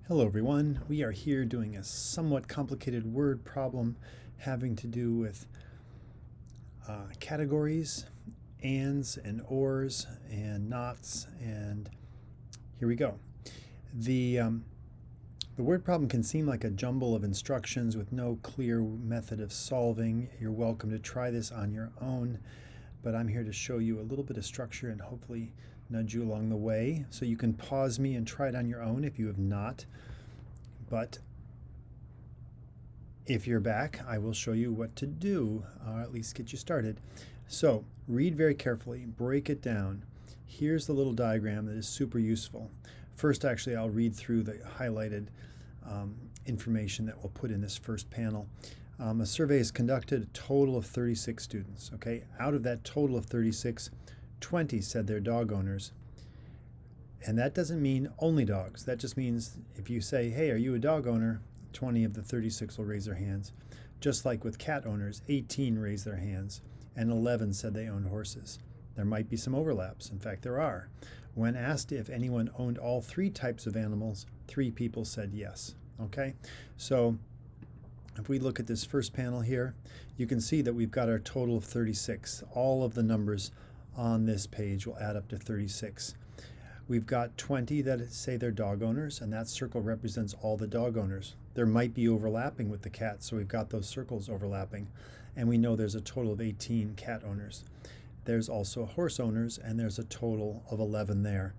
Hello everyone, we are here doing a somewhat complicated word problem having to do with categories, ands and ors and nots, and here we go. The word problem can seem like a jumble of instructions with no clear method of solving. You're welcome to try this on your own, but I'm here to show you a little bit of structure and hopefully nudge you along the way. So you can pause me and try it on your own if you have not. But if you're back, I will show you what to do, or at least get you started. So read very carefully, break it down. Here's the little diagram that is super useful. First, actually, I'll read through the highlighted information that we'll put in this first panel. A survey is conducted, a total of 36 students. Okay, out of that total of 36, 20 said they're dog owners. And that doesn't mean only dogs. That just means if you say, hey, are you a dog owner? 20 of the 36 will raise their hands. Just like with cat owners, 18 raised their hands, and 11 said they owned horses. There might be some overlaps. In fact, there are. When asked if anyone owned all three types of animals, 3 people said yes. Okay, so if we look at this first panel here, you can see that we've got our total of 36. All of the numbers on this page will add up to 36. We've got 20 that say they're dog owners, and that circle represents all the dog owners. There might be overlapping with the cats, so we've got those circles overlapping. And we know there's a total of 18 cat owners. There's also horse owners, and there's a total of 11 there.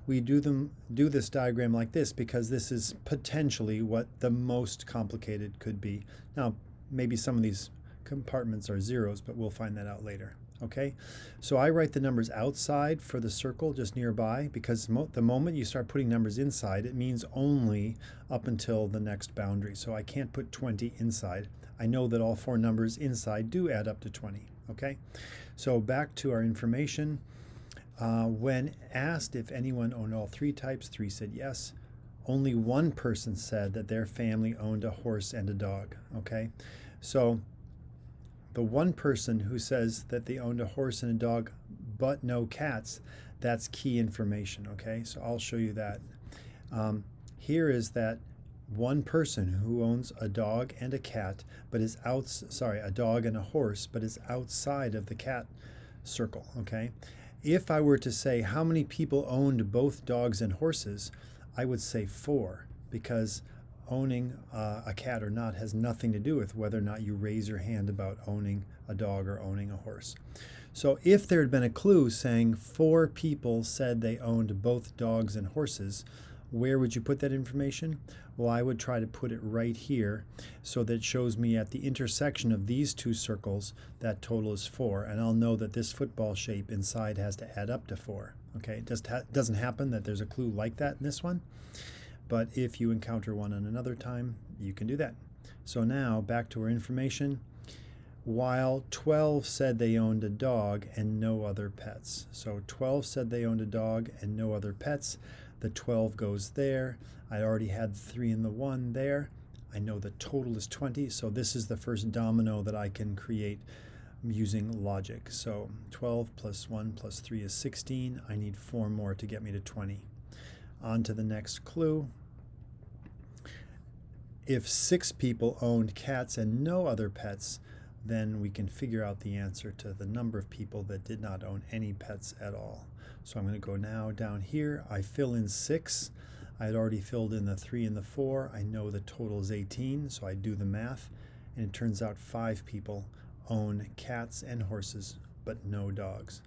We do this diagram like this because this is potentially what the most complicated could be. Now, maybe some of these compartments are zeros, but we'll find that out later. Okay, so I write the numbers outside for the circle just nearby because the moment you start putting numbers inside, it means only up until the next boundary. So I can't put 20 inside. I know that all 4 numbers inside do add up to 20. Okay, so back to our information. When asked if anyone owned all 3 types, 3 said yes. Only 1 person said that their family owned a horse and a dog. Okay, so the 1 person who says that they owned a horse and a dog but no cats, that's key information, okay? So I'll show you that. Here is that 1 person who owns a dog and a cat, but is a dog and a horse, but is outside of the cat circle, okay? If I were to say how many people owned both dogs and horses, I would say 4, because owning a cat or not has nothing to do with whether or not you raise your hand about owning a dog or owning a horse. So if there had been a clue saying 4 people said they owned both dogs and horses, where would you put that information? Well, I would try to put it right here so that it shows me at the intersection of these 2 circles that total is 4, and I'll know that this football shape inside has to add up to 4. Okay, it just doesn't happen that there's a clue like that in this one. But if you encounter one on another time, you can do that. So now back to our information. While 12 said they owned a dog and no other pets. So 12 said they owned a dog and no other pets. The 12 goes there. I already had 3 in the 1 there. I know the total is 20. So this is the first domino that I can create using logic. So 12 plus 1 plus 3 is 16. I need 4 more to get me to 20. On to the next clue. If 6 people owned cats and no other pets, then we can figure out the answer to the number of people that did not own any pets at all. So I'm going to go now down here. I fill in 6. I had already filled in the 3 and the 4. I know the total is 18, so I do the math, and it turns out 5 people own cats and horses, but no dogs.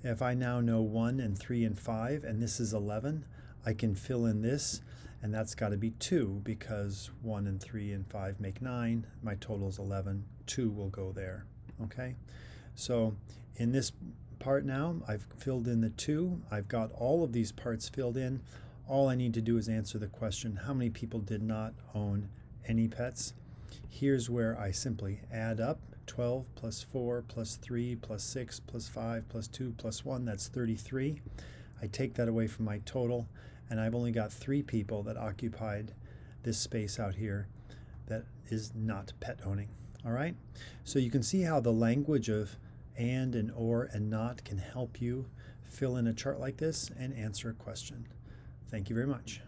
If I now know 1 and 3 and 5, and this is 11, I can fill in this, and that's got to be 2 because 1 and 3 and 5 make 9. My total is 11. 2 will go there. Okay, so in this part now, I've filled in the 2. I've got all of these parts filled in. All I need to do is answer the question, how many people did not own any pets? Here's where I simply add up 12 plus 4 plus 3 plus 6 plus 5 plus 2 plus 1, that's 33. I take that away from my total, and I've only got 3 people that occupied this space out here that is not pet owning. All right, so you can see how the language of and or and not can help you fill in a chart like this and answer a question. Thank you very much.